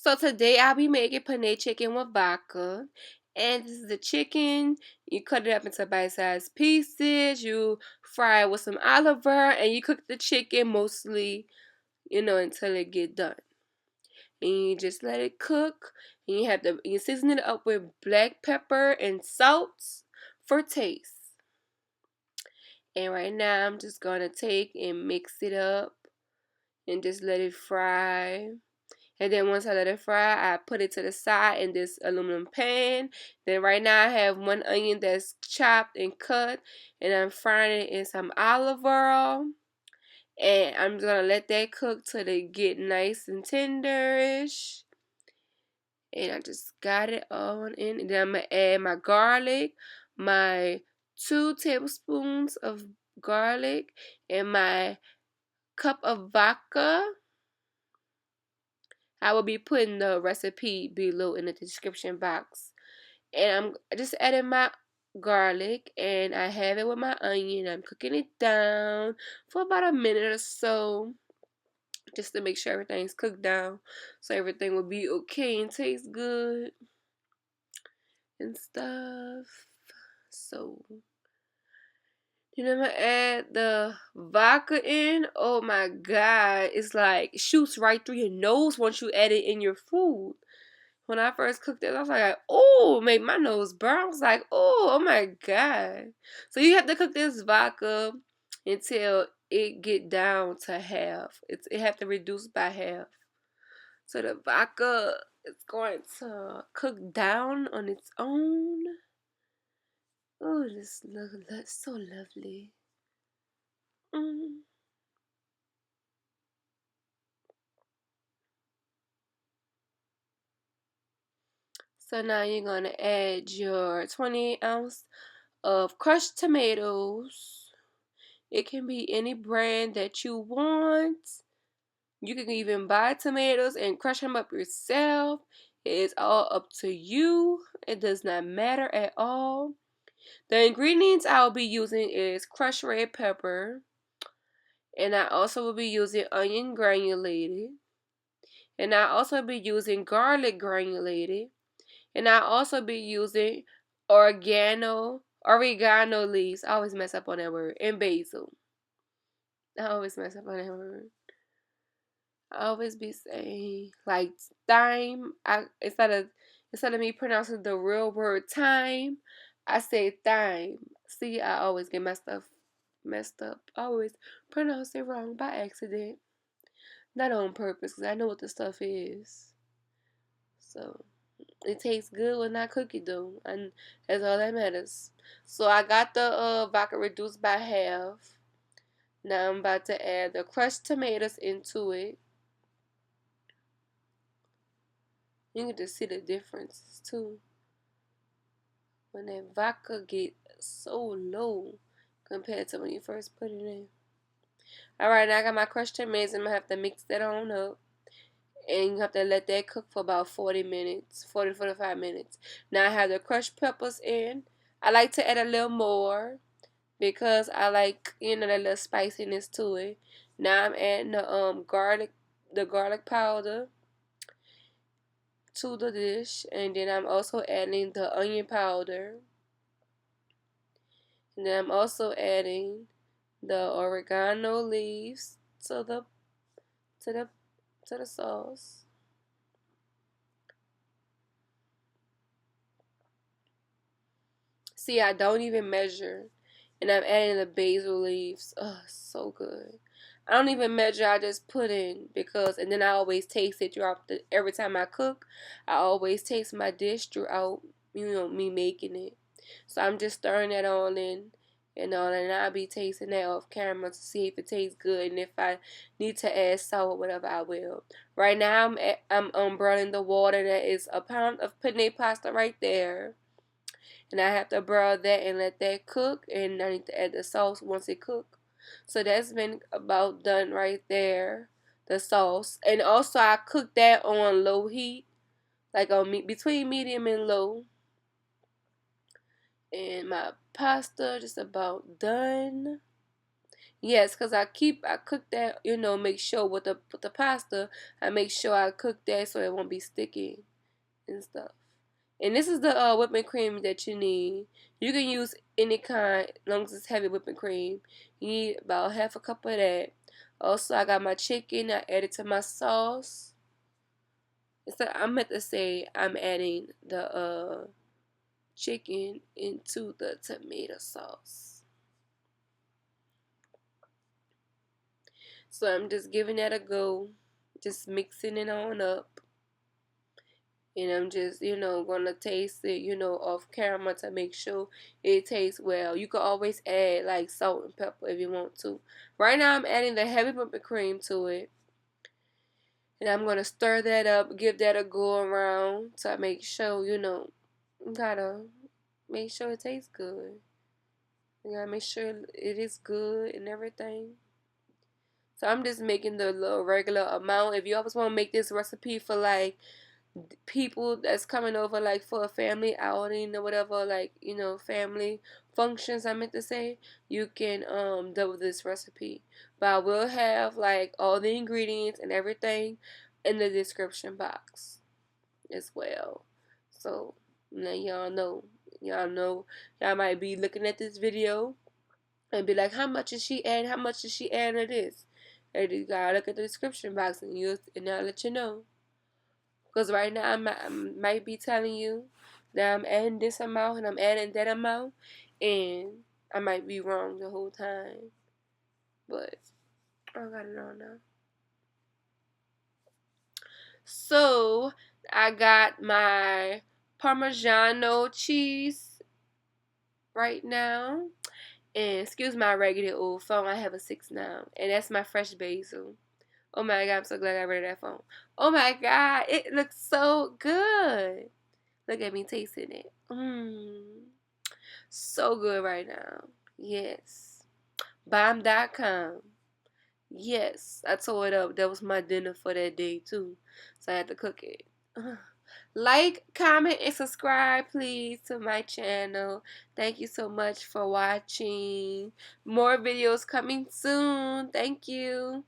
So today I'll be making penne chicken with vodka. And this is the chicken. You cut it up into bite-sized pieces. You fry it with some olive oil, and you cook the chicken mostly, until it get done. And you just let it cook. And you season it up with black pepper and salt for taste. And right now I'm just gonna take and mix it up and just let it fry. And then once I let it fry, I put it to the side in this aluminum pan. Then right now I have one onion that's chopped and cut, and I'm frying it in some olive oil. And I'm just gonna let that cook till they get nice and tenderish. And I just got it on in. And then I'm gonna add my garlic, my 2 tablespoons of garlic, and my cup of vodka. I will be putting the recipe below in the description box. And I'm just adding my garlic, and I have it with my onion. I'm cooking it down for about a minute or so just to make sure everything's cooked down so everything will be okay and taste good and stuff. So then I'm gonna add the vodka in. Oh my god, it's like shoots right through your nose once you add it in your food. When I first cooked it, I was like, oh, made my nose burn. I was like, oh my god. So you have to cook this vodka until it get down to half. It have to reduce by half. So the vodka is going to cook down on its own. Oh, this looks so lovely. Mm. So now you're going to add your 20 ounce of crushed tomatoes. It can be any brand that you want. You can even buy tomatoes and crush them up yourself. It is all up to you. It does not matter at all. The ingredients I'll be using is crushed red pepper. And I also will be using onion granulated. And I also be using garlic granulated. And I also be using oregano leaves. I always mess up on that word. And basil. I always mess up on that word. I always be saying like thyme. Instead of me pronouncing the real word thyme, I say thyme. See, I always get messed up. I always pronounce it wrong by accident. Not on purpose, because I know what the stuff is. So it tastes good when I cook it though. And that's all that matters. So I got the vodka reduced by half. Now I'm about to add the crushed tomatoes into it. You can just see the difference too. When that vodka get so low compared to when you first put it in. Alright, now I got my crushed tomatoes. I'm going to have to mix that on up. And you have to let that cook for about 40 minutes, 40 to 45 minutes. Now I have the crushed peppers in. I like to add a little more because I like, that little spiciness to it. Now I'm adding the garlic powder to the dish, and then I'm also adding the onion powder. And then I'm also adding the oregano leaves to the sauce. See, I don't even measure. And I'm adding the basil leaves. Oh, so good. I don't even measure, I just put in and then I always taste it throughout every time I cook. I always taste my dish throughout, me making it. So I'm just stirring that all in and all, and I'll be tasting that off camera to see if it tastes good, and if I need to add salt or whatever, I will. Right now I'm boiling the water. That is a pound of penne pasta right there. And I have to broil that and let that cook, and I need to add the sauce once it cooks. So that's been about done right there, the sauce. And also I cook that on low heat, like between medium and low. And my pasta just about done. Yes, because I cook that, make sure with the pasta, I make sure I cook that so it won't be sticky and stuff. And this is the whipping cream that you need. You can use any kind, as long as it's heavy whipping cream. You need about half a cup of that. Also, I got my chicken. I added to my sauce. I meant to say I'm adding the chicken into the tomato sauce. So I'm just giving that a go, just mixing it on up. And I'm just, gonna taste it, off camera to make sure it tastes well. You can always add like salt and pepper if you want to. Right now I'm adding the heavy whipping cream to it. And I'm gonna stir that up, give that a go around to make sure, gotta make sure it tastes good. You gotta make sure it is good and everything. So I'm just making the little regular amount. If you always want to make this recipe for like people that's coming over, like for a family outing or whatever, like family functions, I meant to say, you can double this recipe. But I will have like all the ingredients and everything in the description box as well. So now y'all might be looking at this video and be like, how much is she adding? How much is she adding of this? And you gotta look at the description box and I'll let you know. Because right now I might be telling you that I'm adding this amount and I'm adding that amount, and I might be wrong the whole time. But I got it on now. So I got my Parmesan cheese right now. And excuse my raggedy old phone, I have a 6 now. And that's my fresh basil. Oh my god, I'm so glad I got rid of that phone. Oh my god, it looks so good. Look at me tasting it. So good right now. Yes. Bomb.com. Yes. I tore it up. That was my dinner for that day too. So I had to cook it. Like, comment, and subscribe, please, to my channel. Thank you so much for watching. More videos coming soon. Thank you.